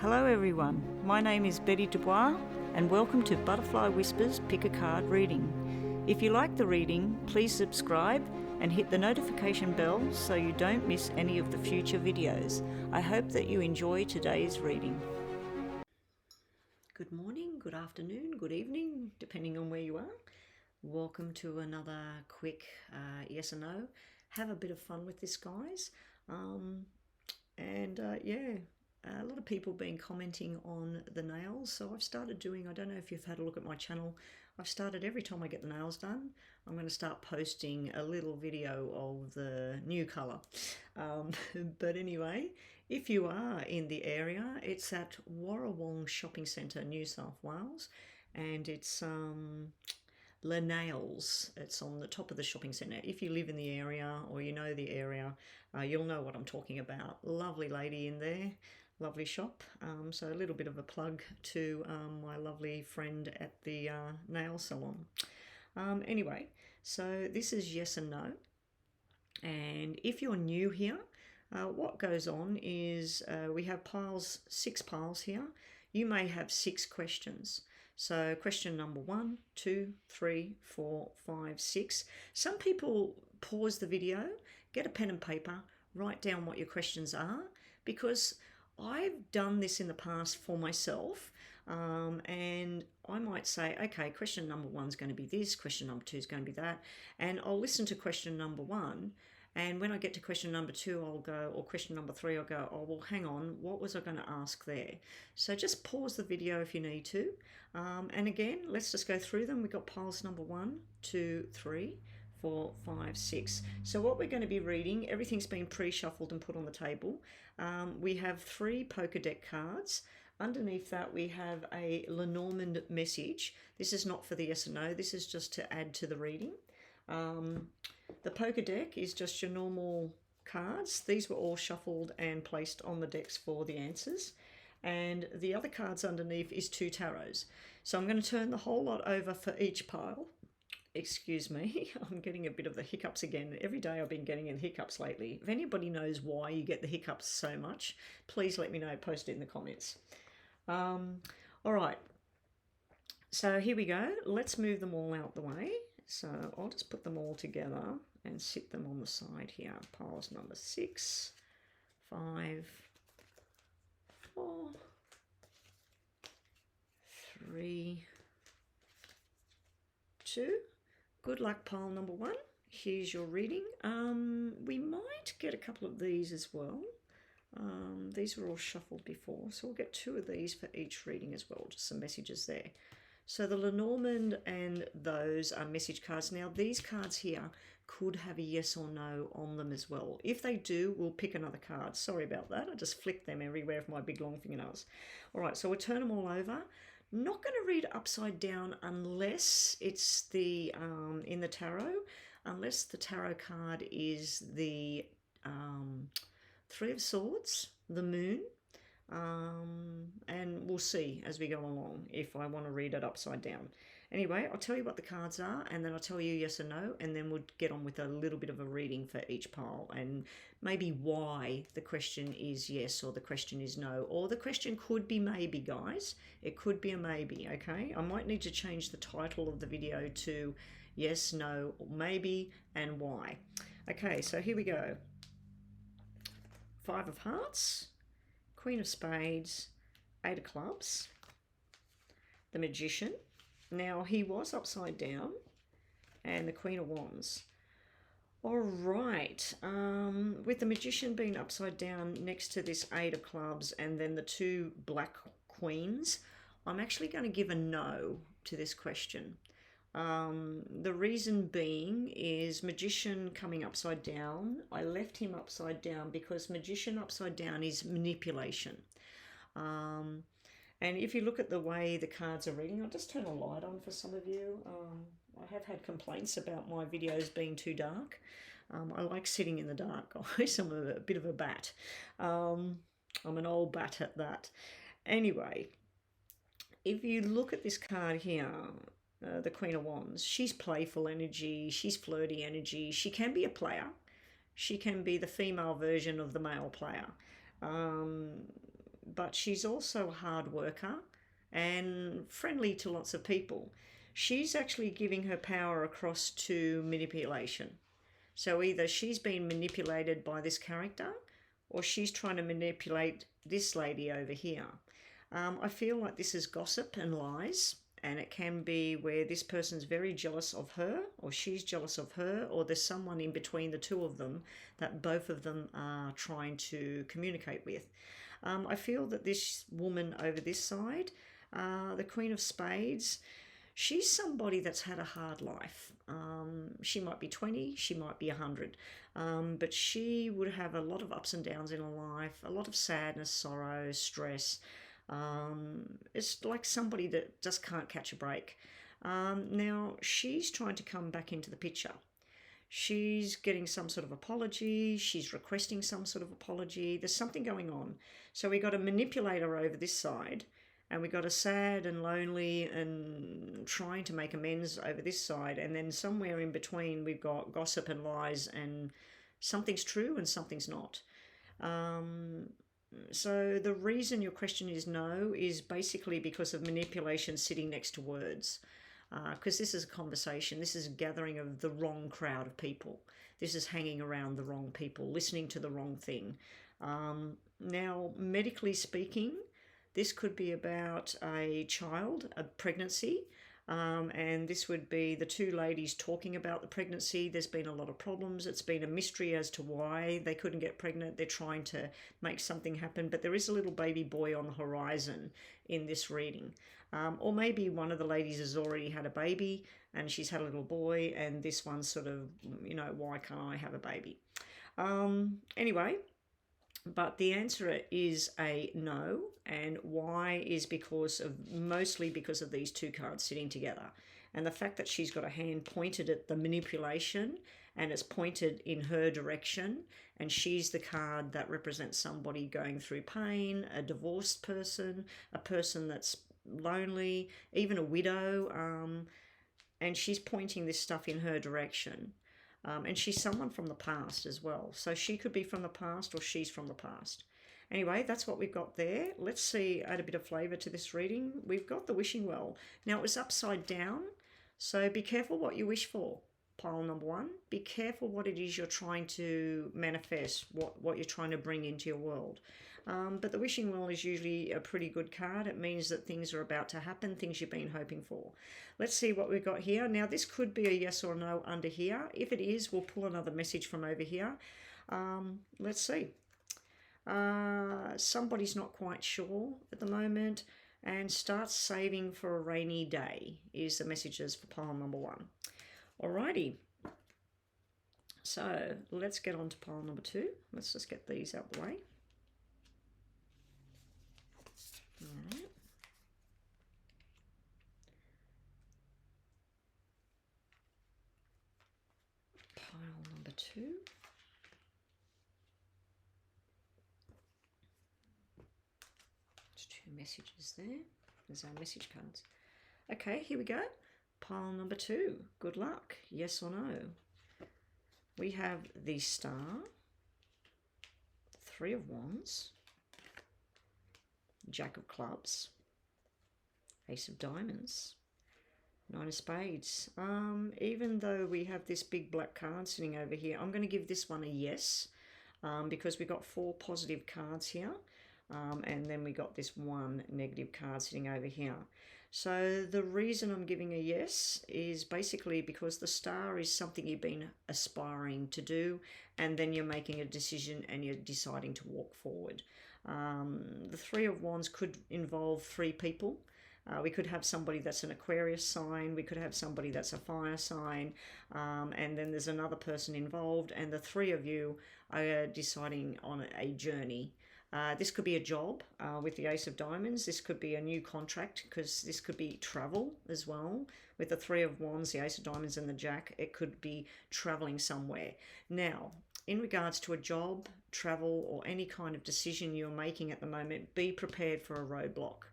Hello everyone, my name is Betty Dubois and welcome to Butterfly Whispers Pick a Card reading. If you like the reading, please subscribe and hit the notification bell so you don't miss any of the future videos. I hope that you enjoy today's reading. Good morning, good afternoon, good evening, depending on where you are. Welcome to another quick yes or no. Have a bit of fun with this, guys. A lot of people have been commenting on the nails, so I've started doing, I don't know if you've had a look at my channel, I've started every time I get the nails done, I'm going to start posting a little video of the new colour. But anyway, if you are in the area, it's at Warrawong Shopping Centre, New South Wales, and it's Le Nails. It's on the top of the shopping centre. If you live in the area or you know the area, you'll know what I'm talking about. Lovely lady in there. Lovely shop. So a little bit of a plug to my lovely friend at the nail salon. Anyway, so this is yes and no. And if you're new here, what goes on is we have piles, 6 piles here. You may have 6 questions. So question number 1, 2, 3, 4, 5, 6. Some people pause the video, get a pen and paper, write down what your questions are, because I've done this in the past for myself, and I might say, okay, question number 1 is going to be this, question number 2 is going to be that, and I'll listen to question number 1, and when I get to question number 2, I'll go, or question number 3, I'll go, oh, well, hang on, what was I going to ask there? So just pause the video if you need to, and again, let's just go through them. We've got piles number 1, 2, 3, 4, 5, 6. So what we're going to be reading, everything's been pre-shuffled and put on the table. We have 3 poker deck cards. Underneath that we have a Lenormand message. This is not for the yes or no, this is just to add to the reading. The poker deck is just your normal cards. These were all shuffled and placed on the decks for the answers. And the other cards underneath is 2 tarots. So I'm going to turn the whole lot over for each pile. Excuse me, I'm getting a bit of the hiccups again. Every day I've been getting in hiccups lately. If anybody knows why you get the hiccups so much, please let me know, post it in the comments. All right, so here we go. Let's move them all out the way. So I'll just put them all together and sit them on the side here. Piles number 6, 5, 4, 3, 2. Good luck, pile number 1. Here's your reading. We might get a couple of these as well. These were all shuffled before, so we'll get 2 of these for each reading as well, just some messages there. So the Lenormand and those are message cards. Now these cards here could have a yes or no on them as well. If they do, we'll pick another card. Sorry about that, I just flicked them everywhere with my big long fingernails. All right, so we'll turn them all over. Not going to read upside down unless it's the in the tarot, unless the tarot card is the 3 of Swords, the Moon, and we'll see as we go along if I want to read it upside down. Anyway, I'll tell you what the cards are, and then I'll tell you yes or no, and then we'll get on with a little bit of a reading for each pile, and maybe why the question is yes or the question is no, or the question could be maybe, guys. It could be a maybe, okay? I might need to change the title of the video to yes, no, maybe, and why. Okay, so here we go. 5 of Hearts, Queen of Spades, 8 of Clubs, the Magician. Now, he was upside down, and the Queen of Wands. All right, with the Magician being upside down next to this 8 of Clubs and then the 2 black queens, I'm actually going to give a no to this question. The reason being is Magician coming upside down. I left him upside down because Magician upside down is manipulation. And if you look at the way the cards are reading, I'll just turn a light on for some of you. I have had complaints about my videos being too dark. I like sitting in the dark, guys. I'm a bit of a bat. I'm an old bat at that. Anyway, if you look at this card here, the Queen of Wands, she's playful energy, she's flirty energy, she can be a player, she can be the female version of the male player. but she's also a hard worker and friendly to lots of people. She's actually giving her power across to manipulation. So either she's been manipulated by this character or she's trying to manipulate this lady over here. I feel like this is gossip and lies, and it can be where this person's very jealous of her or she's jealous of her, or there's someone in between the two of them that both of them are trying to communicate with. I feel that this woman over this side, the Queen of Spades, she's somebody that's had a hard life. She might be 20, she might be 100, but she would have a lot of ups and downs in her life, a lot of sadness, sorrow, stress. It's like somebody that just can't catch a break. Now, she's trying to come back into the picture. She's getting some sort of apology. She's requesting some sort of apology. There's something going on. So we got a manipulator over this side, and we got a sad and lonely and trying to make amends over this side. And then somewhere in between, we've got gossip and lies, and something's true and something's not. So the reason your question is no is basically because of manipulation sitting next to words. Because this is a conversation, this is a gathering of the wrong crowd of people. This is hanging around the wrong people, listening to the wrong thing. Now, medically speaking, this could be about a child, a pregnancy, and this would be the two ladies talking about the pregnancy. There's been a lot of problems. It's been a mystery as to why they couldn't get pregnant. They're trying to make something happen, but there is a little baby boy on the horizon in this reading. Or maybe one of the ladies has already had a baby and she's had a little boy, and this one's sort of, why can't I have a baby? Anyway, but the answer is a no, and why is mostly because of these two cards sitting together. And the fact that she's got a hand pointed at the manipulation and it's pointed in her direction, and she's the card that represents somebody going through pain, a divorced person, a person that's lonely, even a widow, and she's pointing this stuff in her direction. And she's someone from the past as well. So she could be from the past or she's from the past. Anyway, that's what we've got there. Let's see, add a bit of flavour to this reading. We've got the wishing well. Now, it was upside down, so be careful what you wish for. Pile number one, be careful what it is you're trying to manifest, what you're trying to bring into your world. But the wishing well is usually a pretty good card. It means that things are about to happen, things you've been hoping for. Let's see what we've got here. Now, this could be a yes or no under here. If it is, we'll pull another message from over here. Let's see. Somebody's not quite sure at the moment, and start saving for a rainy day is the messages for pile number one. Alrighty. So let's get on to pile number two. Let's just get these out the way. Alright. Pile number two. There's two messages there. There's our message cards. Okay, here we go. Pile number two. Good luck. Yes or no? We have the Star, Three of Wands, Jack of Clubs, Ace of Diamonds, Nine of Spades. Even though we have this big black card sitting over here, I'm going to give this one a yes, because we got four positive cards here, and then we got this one negative card sitting over here. So the reason I'm giving a yes is basically because the Star is something you've been aspiring to do, and then you're making a decision and you're deciding to walk forward. The Three of Wands could involve three people. We could have somebody that's an Aquarius sign, we could have somebody that's a fire sign, and then there's another person involved, and the three of you are deciding on a journey. This could be a job with the Ace of Diamonds. This could be a new contract, because this could be travel as well. With the Three of Wands, the Ace of Diamonds and the Jack, it could be traveling somewhere. Now, in regards to a job, travel, or any kind of decision you're making at the moment, be prepared for a roadblock.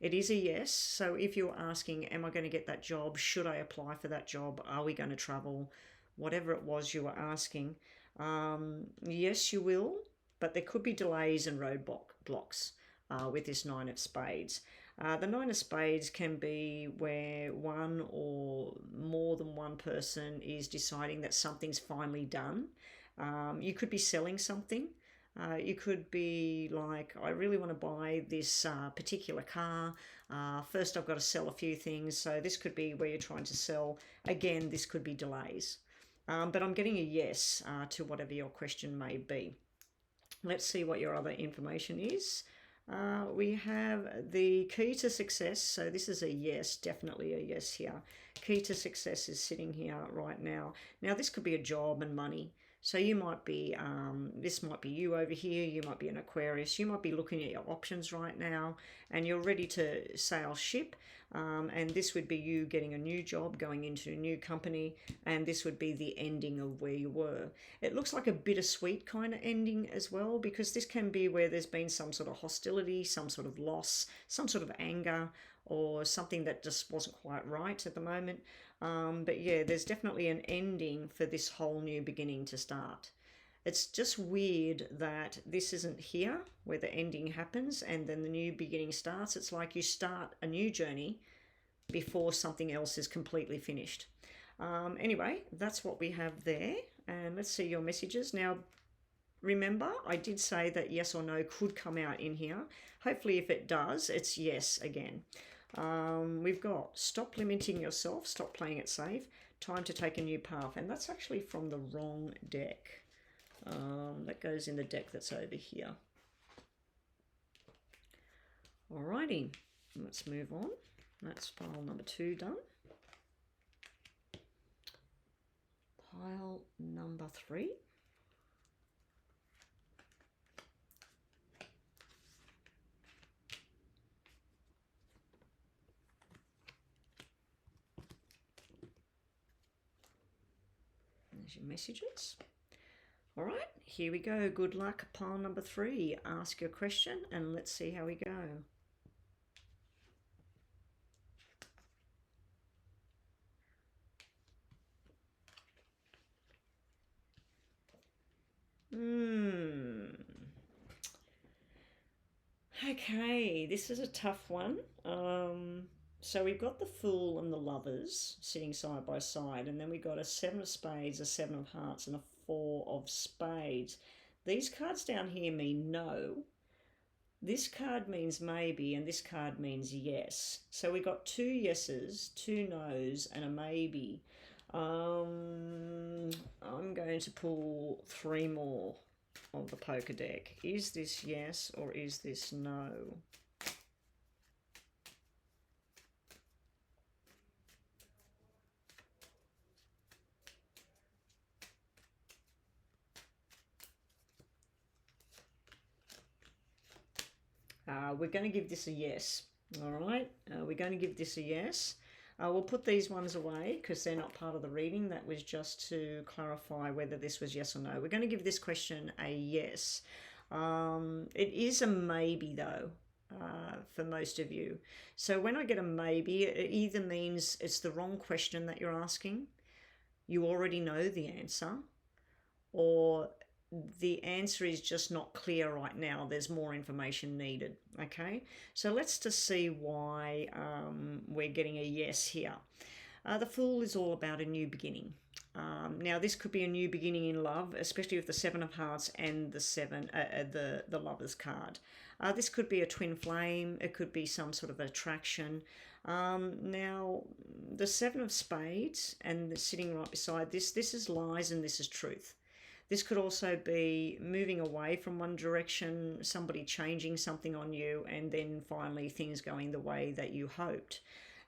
It is a yes. So if you're asking, am I going to get that job? Should I apply for that job? Are we going to travel? Whatever it was you were asking, yes, you will. But there could be delays and roadblocks. with this Nine of Spades. The Nine of Spades can be where one or more than one person is deciding that something's finally done. You could be selling something. You could be like, I really want to buy this particular car. First, I've got to sell a few things. So this could be where you're trying to sell. Again, this could be delays. But I'm getting a yes to whatever your question may be. Let's see what your other information is. We have the key to success. So this is a yes, definitely a yes here. Key to success is sitting here right now. Now this could be a job and money. So you might be, this might be you over here, you might be an Aquarius, you might be looking at your options right now and you're ready to sail ship. And this would be you getting a new job, going into a new company, and this would be the ending of where you were. It looks like a bittersweet kind of ending as well, because this can be where there's been some sort of hostility, some sort of loss, some sort of anger, or something that just wasn't quite right at the moment. But yeah, there's definitely an ending for this whole new beginning to start. It's just weird that this isn't here where the ending happens and then the new beginning starts. It's like you start a new journey before something else is completely finished. Anyway, that's what we have there. And let's see your messages. Now, remember, I did say that yes or no could come out in here. Hopefully, if it does, it's yes again. We've got stop limiting yourself, stop playing it safe, time to take a new path. And that's actually from the wrong deck. That goes in the deck that's over here. Alrighty, let's move on. That's pile number 2 done. Pile number 3. There's your messages. All right, here we go. Good luck, pile number 3. Ask your question and let's see how we go. Okay, this is a tough one. So we've got the Fool and the Lovers sitting side by side, and then we've got a 7 of Spades, a 7 of Hearts, and a 4 of Spades. These cards down here mean no. This card means maybe, and this card means yes. So we got 2 yeses, 2 nos, and a maybe. I'm going to pull 3 more of the poker deck. Is this yes or is this no? We're going to give this a yes. All right, we're going to give this a yes. We'll put these ones away because they're not part of the reading. That was just to clarify whether this was yes or no. We're going to give this question a yes. It is a maybe though, for most of you. So when I get a maybe, it either means it's the wrong question that you're asking, you already know the answer, or the answer is just not clear right now. There's more information needed. Okay, so let's just see why we're getting a yes here. The Fool is all about a new beginning. Now this could be a new beginning in love, especially with the 7 of Hearts and the the Lovers card. This could be a twin flame. It could be some sort of attraction. Now the 7 of Spades and sitting right beside this is lies and this is truth. This could also be moving away from one direction, somebody changing something on you, and then finally things going the way that you hoped.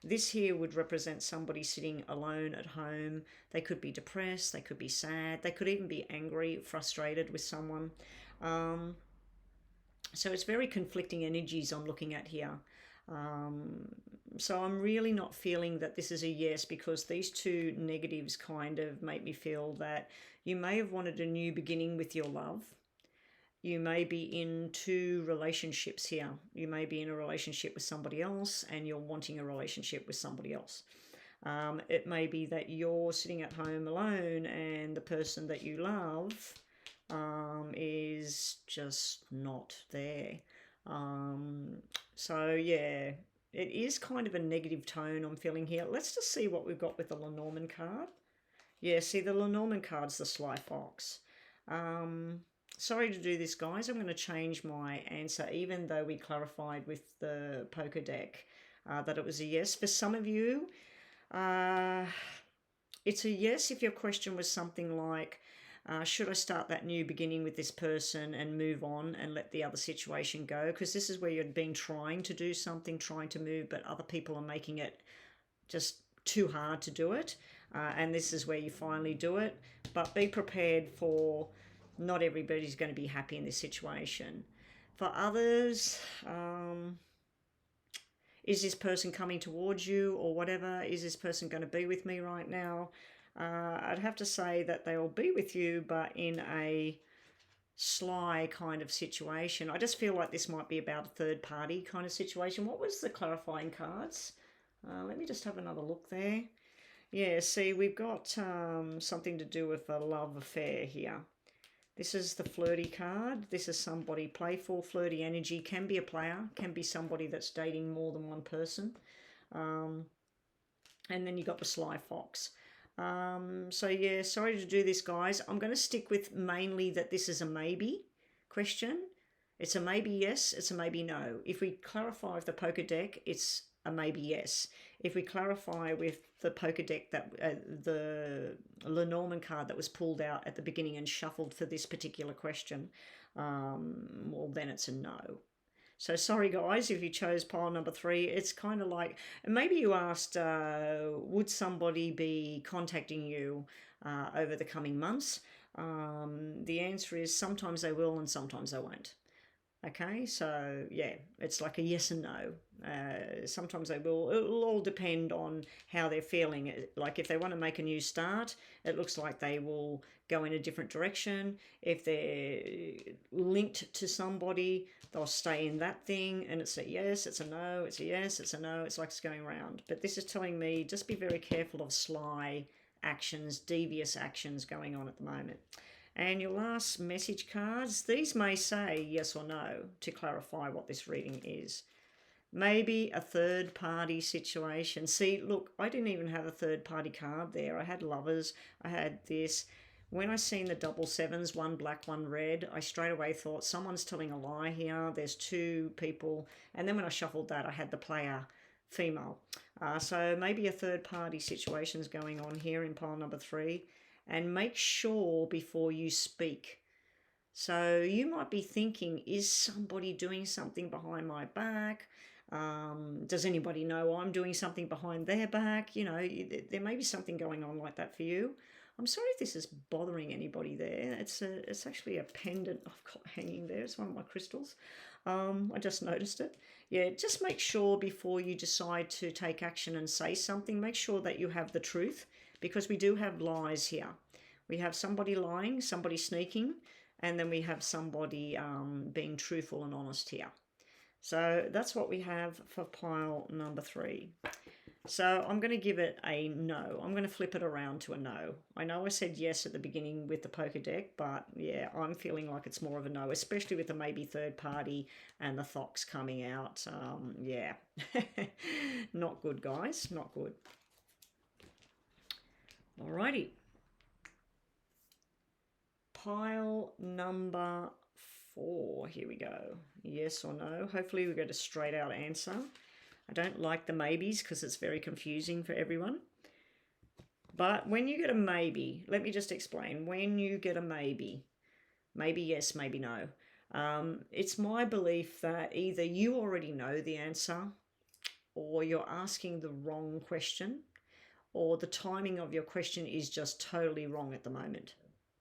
This here would represent somebody sitting alone at home. They could be depressed, they could be sad, they could even be angry, frustrated with someone. So it's very conflicting energies I'm looking at here. So I'm really not feeling that this is a yes, because these 2 negatives kind of make me feel that you may have wanted a new beginning with your love. You may be in 2 relationships here. You may be in a relationship with somebody else and you're wanting a relationship with somebody else. It may be that you're sitting at home alone and the person that you love is just not there. So yeah, it is kind of a negative tone I'm feeling here. Let's just see what we've got with the Lenormand card. Yeah, see, the Lenormand card's the Sly Fox. Sorry to do this, guys. I'm going to change my answer, even though we clarified with the poker deck that it was a yes. For some of you, it's a yes if your question was something like, should I start that new beginning with this person and move on and let the other situation go? Because this is where you've been trying to do something, trying to move, but other people are making it just too hard to do it. And this is where you finally do it. But be prepared for not everybody's going to be happy in this situation. For others, is this person coming towards you or whatever? Is this person going to be with me right now? I'd have to say that they will be with you, but in a sly kind of situation. I just feel like this might be about a third party kind of situation. What was the clarifying cards? Let me just have another look there. Yeah, see, we've got something to do with a love affair here. This is the flirty card. This is somebody playful, flirty energy. Can be a player, can be somebody that's dating more than one person. And then you got the Sly Fox. So yeah, sorry to do this, guys. I'm going to stick with mainly that this is a maybe question. It's a maybe yes, it's a maybe no. If we clarify with the poker deck, it's a maybe yes. If we clarify with the poker deck that the Lenormand card that was pulled out at the beginning and shuffled for this particular question, well, then it's a no. So sorry, guys, if you chose pile number 3. It's kind of like, maybe you asked, would somebody be contacting you over the coming months? The answer is sometimes they will and sometimes they won't. Okay, so yeah, it's like a yes and no. Sometimes they will. It'll all depend on how they're feeling. Like if they want to make a new start, it looks like they will go in a different direction. If they're linked to somebody, they'll stay in that thing, and it's a yes, it's a no, it's a yes, it's a no. It's like it's going around. But this is telling me just be very careful of sly actions, devious actions going on at the moment. And your last message cards, these may say yes or no to clarify what this reading is. Maybe a third party situation. See, look, I didn't even have a third party card there. I had lovers, I had this. When I seen the double sevens, one black, one red, I straight away thought someone's telling a lie here. There's 2 people. And then when I shuffled that, I had the player female. So maybe a third party situation's going on here in pile number 3. And make sure before you speak. So you might be thinking, is somebody doing something behind my back? Does anybody know I'm doing something behind their back? You know, there may be something going on like that for you. I'm sorry if this is bothering anybody there. It's actually a pendant I've got hanging there. It's one of my crystals. I just noticed it. Yeah, just make sure before you decide to take action and say something, make sure that you have the truth, because we do have lies here. We have somebody lying, somebody sneaking, and then we have somebody being truthful and honest here. So that's what we have for pile number 3. So I'm going to give it a no. I'm going to flip it around to a no. I know I said yes at the beginning with the poker deck, but yeah, I'm feeling like it's more of a no, especially with the maybe third party and the fox coming out. Yeah, not good, guys, not good. Alrighty. Pile number 4. Here we go. Yes or no. Hopefully we get a straight out answer. I don't like the maybes because it's very confusing for everyone. But when you get a maybe, let me just explain. When you get a maybe yes, maybe no, it's my belief that either you already know the answer, or you're asking the wrong question, or the timing of your question is just totally wrong at the moment,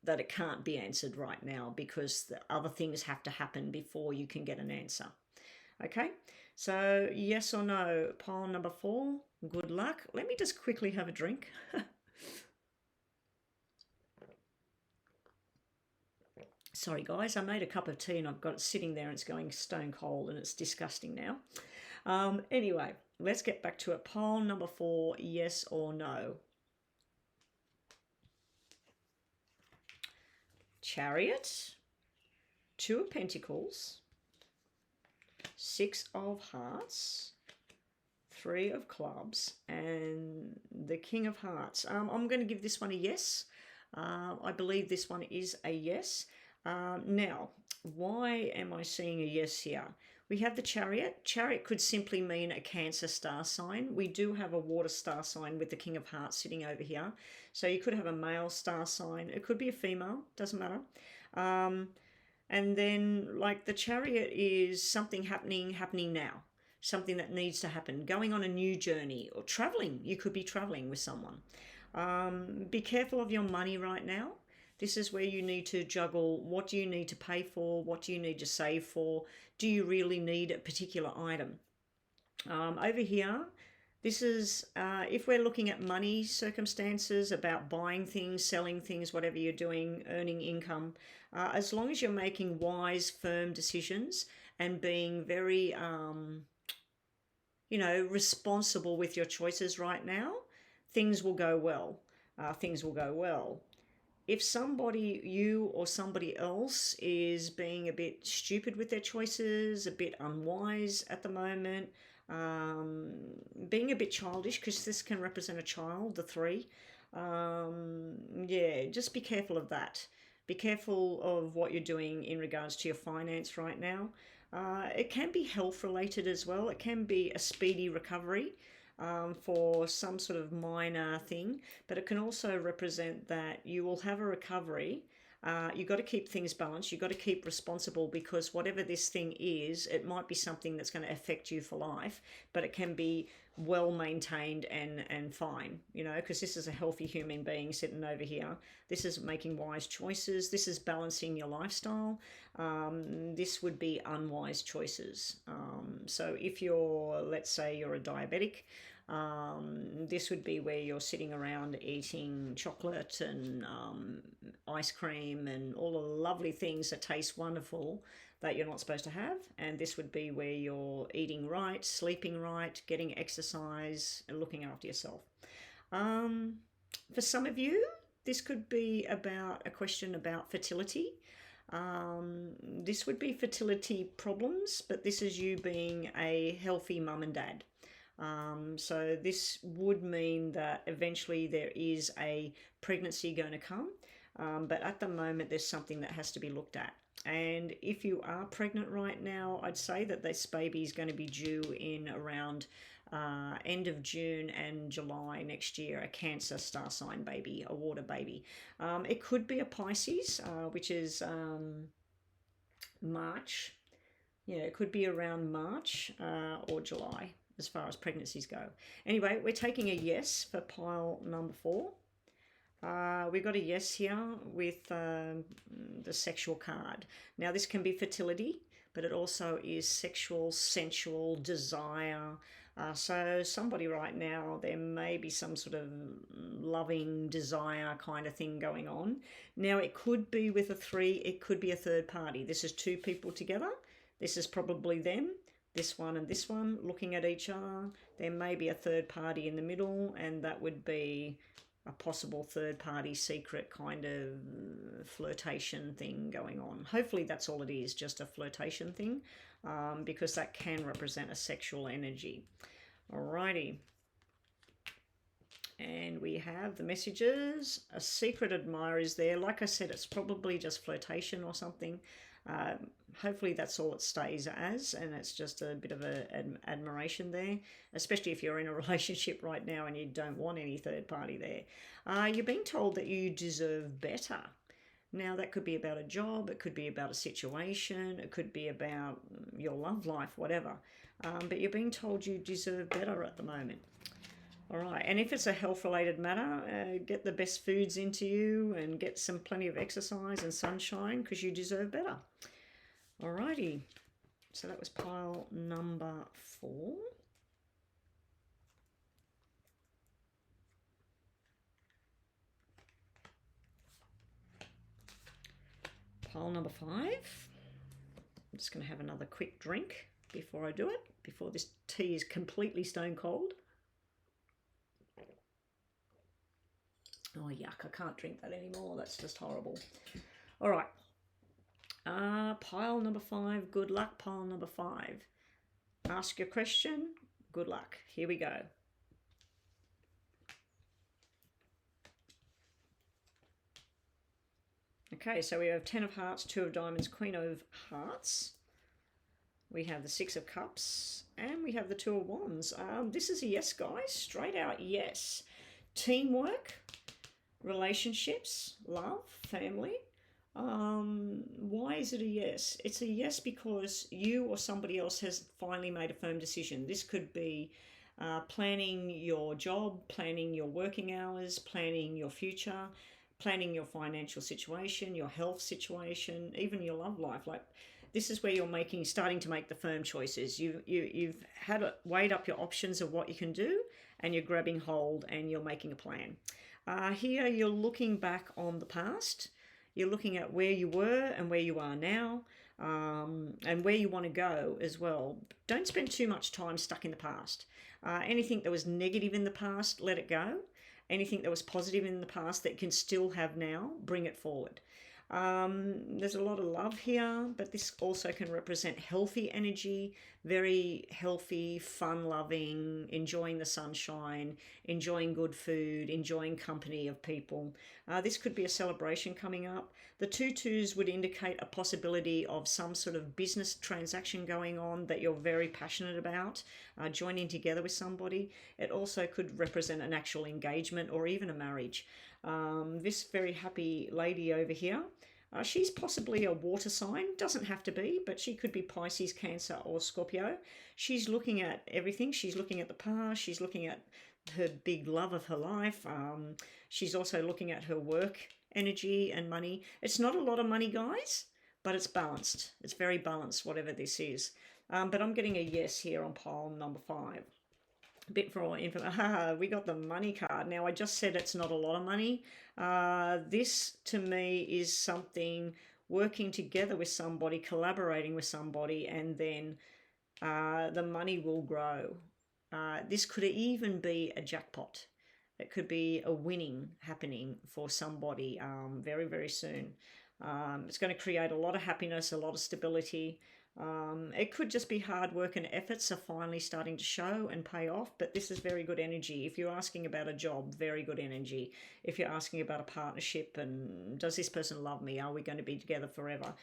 that it can't be answered right now because the other things have to happen before you can get an answer. Okay, so yes or no, pile number 4, good luck. Let me just quickly have a drink. Sorry guys, I made a cup of tea and I've got it sitting there and it's going stone cold and it's disgusting now. Anyway, let's get back to it. Pile number 4, yes or no. Chariot, 2 of Pentacles, 6 of Hearts, 3 of Clubs, and the King of Hearts. I'm going to give this one a yes. I believe this one is a yes. Now, why am I seeing a yes here? We have the Chariot. Chariot could simply mean a Cancer star sign. We do have a water star sign with the King of Hearts sitting over here. So you could have a male star sign. It could be a female, doesn't matter. And then like the Chariot is something happening now. Something that needs to happen. Going on a new journey or traveling. You could be traveling with someone. Be careful of your money right now. This is where you need to juggle what do you need to pay for, what do you need to save for, do you really need a particular item. Over here, this is if we're looking at money circumstances, about buying things, selling things, whatever you're doing, earning income, as long as you're making wise, firm decisions and being very, responsible with your choices right now, things will go well. Things will go well. If somebody, you or somebody else, is being a bit stupid with their choices, a bit unwise at the moment, being a bit childish, because this can represent a child, the 3, yeah, just be careful of that. Be careful of what you're doing in regards to your finance right now. It can be health related as well. It can be a speedy recovery. For some sort of minor thing, but it can also represent that you will have a recovery. You've got to keep things balanced. You've got to keep responsible, because whatever this thing is, it might be something that's going to affect you for life, but it can be well maintained and fine, because this is a healthy human being sitting over here. This is making wise choices. This is balancing your lifestyle. This would be unwise choices. So if let's say you're a diabetic, this would be where you're sitting around eating chocolate and ice cream and all the lovely things that taste wonderful that you're not supposed to have. And this would be where you're eating right, sleeping right, getting exercise, and looking after yourself. For some of you, this could be about a question about fertility. This would be fertility problems, but this is you being a healthy mum and dad. So this would mean that eventually there is a pregnancy going to come, but at the moment there's something that has to be looked at. And if you are pregnant right now, I'd say that this baby is going to be due in around end of June and July next year, a Cancer star sign baby, a water baby. It could be a Pisces, which is March. Yeah, it could be around March or July as far as pregnancies go. Anyway, we're taking a yes for pile number 4. We've got a yes here with the sexual card. Now, this can be fertility, but it also is sexual, sensual, desire. So somebody right now, there may be some sort of loving desire kind of thing going on. Now, it could be with a 3, it could be a third party. This is 2 people together. This is probably them, this one and this one, looking at each other. There may be a third party in the middle, and that would be a possible third party secret kind of flirtation thing going on. Hopefully that's all it is, just a flirtation thing, because that can represent a sexual energy. Alrighty. And we have the messages. A secret admirer is there. Like I said, it's probably just flirtation or something. Hopefully that's all it stays as, and it's just a bit of an admiration there, especially if you're in a relationship right now and you don't want any third party there. You're being told that you deserve better. Now, that could be about a job, it could be about a situation, it could be about your love life, whatever. But you're being told you deserve better at the moment. All right, and if it's a health-related matter, get the best foods into you and get plenty of exercise and sunshine, because you deserve better. Alrighty, so that was pile number 4. Pile number 5. I'm just going to have another quick drink before I do it, before this tea is completely stone cold. Oh, yuck, I can't drink that anymore. That's just horrible. All right. Pile number 5. Good luck, pile number 5. Ask your question. Good luck. Here we go. Okay, so we have 10 of Hearts, 2 of Diamonds, Queen of Hearts. We have the 6 of Cups, and we have the 2 of Wands. This is a yes, guys. Straight out yes. Teamwork, relationships, love, family. Why is it a yes? It's a yes because you or somebody else has finally made a firm decision. This could be planning your job, planning your working hours, planning your future, planning your financial situation, your health situation, even your love life. Like, this is where you're starting to make the firm choices. You've weighed up your options of what you can do, and you're grabbing hold and you're making a plan. Here you're looking back on the past. You're looking at where you were and where you are now, and where you want to go as well. Don't spend too much time stuck in the past. Anything that was negative in the past, let it go. Anything that was positive in the past that you can still have now, bring it forward. There's a lot of love here, but this also can represent healthy energy, very healthy, fun-loving, enjoying the sunshine, enjoying good food, enjoying company of people. This could be a celebration coming up. The 2-2s would indicate a possibility of some sort of business transaction going on that you're very passionate about, joining together with somebody. It also could represent an actual engagement or even a marriage. This very happy lady over here, she's possibly a water sign, doesn't have to be, but she could be Pisces, Cancer, or Scorpio. She's looking at everything. She's looking at the past. She's looking at her big love of her life. She's also looking at her work energy and money. It's not a lot of money, guys, but it's balanced. It's very balanced, whatever this is. But I'm getting a yes here on pile number 5. A bit for all info. We got the money card. Now, I just said it's not a lot of money. This to me is something working together with somebody, collaborating with somebody, and then the money will grow. This could even be a jackpot. It could be a winning happening for somebody very, very soon. It's going to create a lot of happiness, a lot of stability. It could just be hard work and efforts are finally starting to show and pay off, but this is very good energy. If you're asking about a job, very good energy. If you're asking about a partnership and does this person love me? Are we going to be together forever?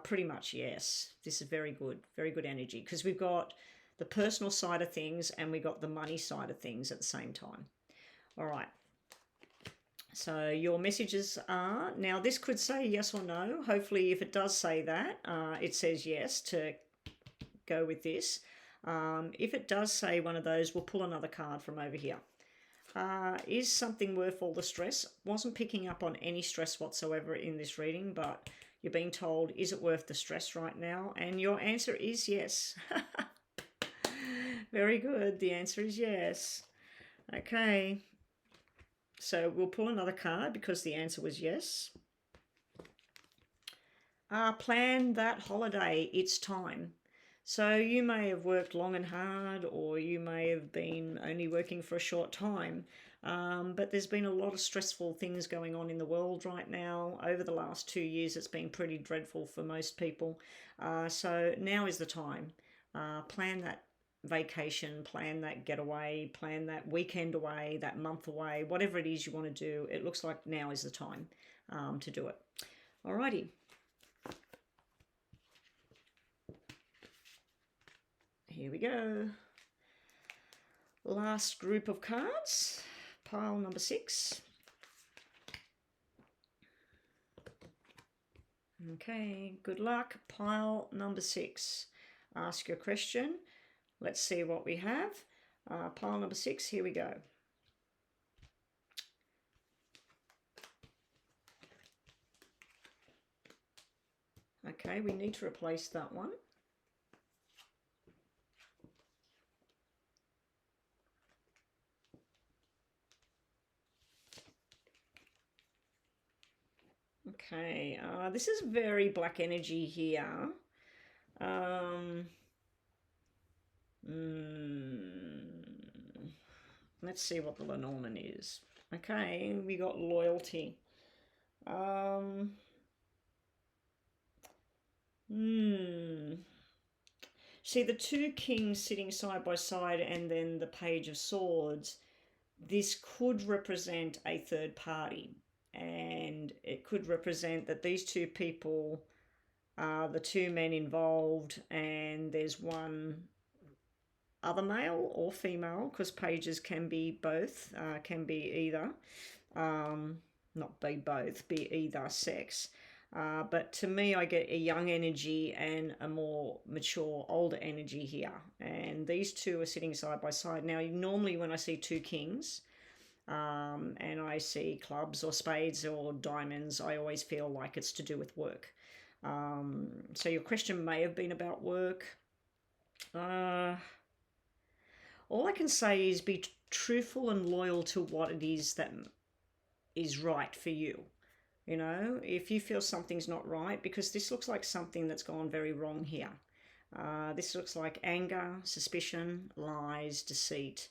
Pretty much yes. This is very good energy, because we've got the personal side of things and we got the money side of things at the same time. All right. So your messages are, now this could say yes or no. Hopefully if it does say that, it says yes to go with this. If it does say one of those, we'll pull another card from over here. Is something worth all the stress? Wasn't picking up on any stress whatsoever in this reading, but you're being told, is it worth the stress right now? And your answer is yes. Very good. The answer is yes. Okay. So we'll pull another card because the answer was yes. Plan that holiday. It's time. So you may have worked long and hard, or you may have been only working for a short time. But there's been a lot of stressful things going on in the world right now. Over the last 2 years, it's been pretty dreadful for most people. So now is the time. Plan that vacation, plan that getaway, plan that weekend away, that month away, whatever it is you want to do. It looks like now is the time to do it. Alrighty. Here we go. Last group of cards, pile number 6. Okay, good luck. Pile number 6. Ask your question. Let's see what we have. Pile number 6, here we go. Okay, we need to replace that one. Okay, this is very black energy here. Let's see what the Lenormand is. Okay, we got loyalty. See, the two kings sitting side by side and then the Page of Swords, this could represent a third party. And it could represent that these two people are the two men involved, and there's one other male or female, because pages can be both, can be either, not be both, be either sex. But to me, I get a young energy and a more mature, older energy here. And these two are sitting side by side. Now, normally when I see two kings, and I see clubs or spades or diamonds, I always feel like it's to do with work. So your question may have been about work. All I can say is be truthful and loyal to what it is that is right for you. You know, if you feel something's not right, because this looks like something that's gone very wrong here. This looks like anger, suspicion, lies, deceit.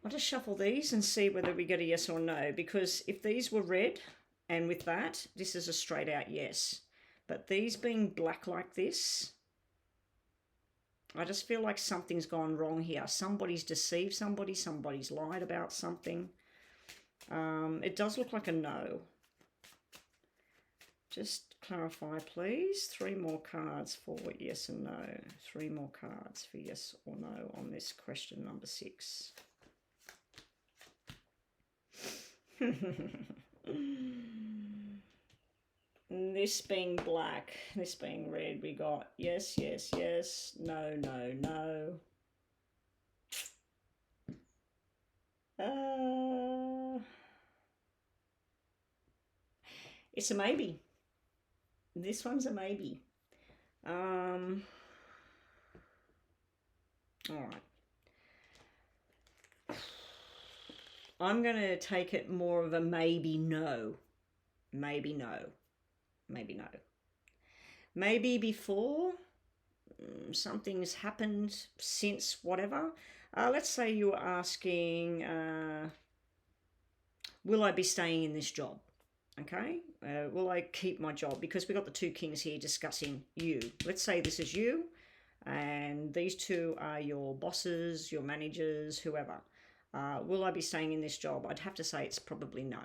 I'll just shuffle these and see whether we get a yes or no, because if these were red, and with that, this is a straight out yes. But these being black like this, I just feel like something's gone wrong here. Somebody's deceived somebody, somebody's lied about something. It does look like a no. Just clarify, please. 3 more cards for yes and no. 3 more cards for yes or no on this question number 6. This being black, this being red, we got yes, yes, yes, no, no, no. It's a maybe. This one's a maybe. All right. I'm going to take it more of a maybe no. Maybe no. Maybe no. Maybe before something's happened since whatever. Let's say you were asking, will I be staying in this job? Okay. Will I keep my job? Because we got the two kings here discussing you. Let's say this is you, and these two are your bosses, your managers, whoever. Will I be staying in this job? I'd have to say it's probably no.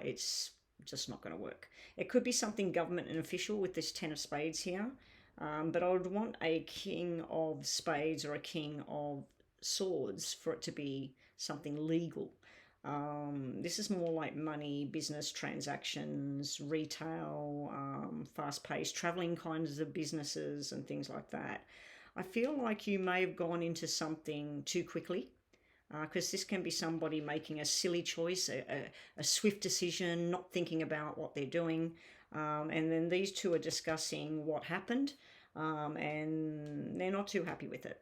It's just not going to work. It could be something government and official with this 10 of spades here, but I would want a king of spades or a king of swords for it to be something legal. This is more like money, business transactions, retail, fast-paced, traveling kinds of businesses and things like that. I feel like you may have gone into something too quickly, because this can be somebody making a silly choice, a swift decision, not thinking about what they're doing. And then these two are discussing what happened, and they're not too happy with it.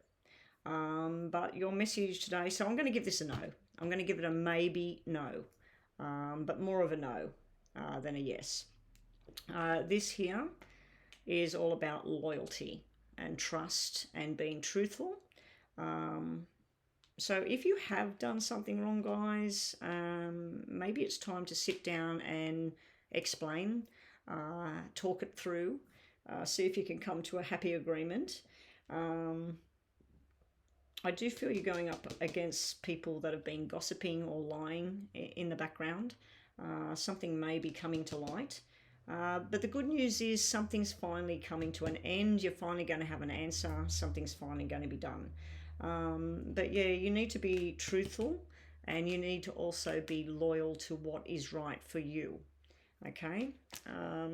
But your message today, so I'm going to give this a no. I'm going to give it a maybe no, but more of a no than a yes. This here is all about loyalty and trust and being truthful. So if you have done something wrong, guys, maybe it's time to sit down and explain, talk it through, see if you can come to a happy agreement. I do feel you're going up against people that have been gossiping or lying in the background. Something may be coming to light. But the good news is something's finally coming to an end. You're finally going to have an answer. Something's finally going to be done. But yeah, you need to be truthful, and you need to also be loyal to what is right for you. Okay,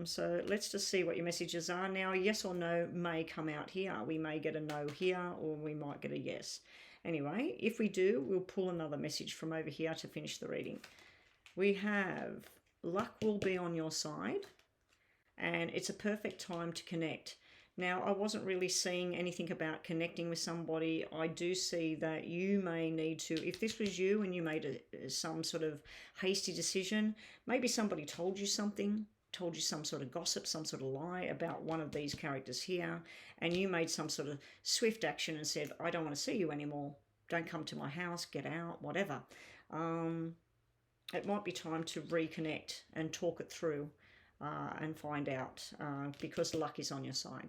so let's just see what your messages are now. Yes or no may come out here. We may get a no here, or we might get a yes. Anyway, if we do, we'll pull another message from over here to finish the reading. We have luck will be on your side, and it's a perfect time to connect. Now, I wasn't really seeing anything about connecting with somebody. I do see that you may need to, if this was you and you made some sort of hasty decision, maybe somebody told you something, told you some sort of gossip, some sort of lie about one of these characters here, and you made some sort of swift action and said, I don't want to see you anymore. Don't come to my house, get out, whatever. It might be time to reconnect and talk it through. and find out, because luck is on your side.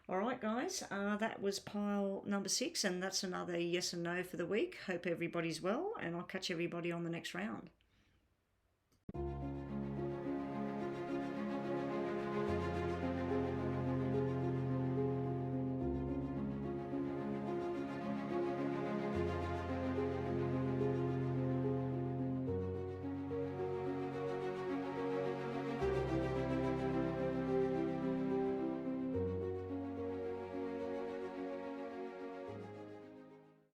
All right, guys, that was pile number 6, and that's another yes and no for the week. Hope everybody's well, and I'll catch everybody on the next round.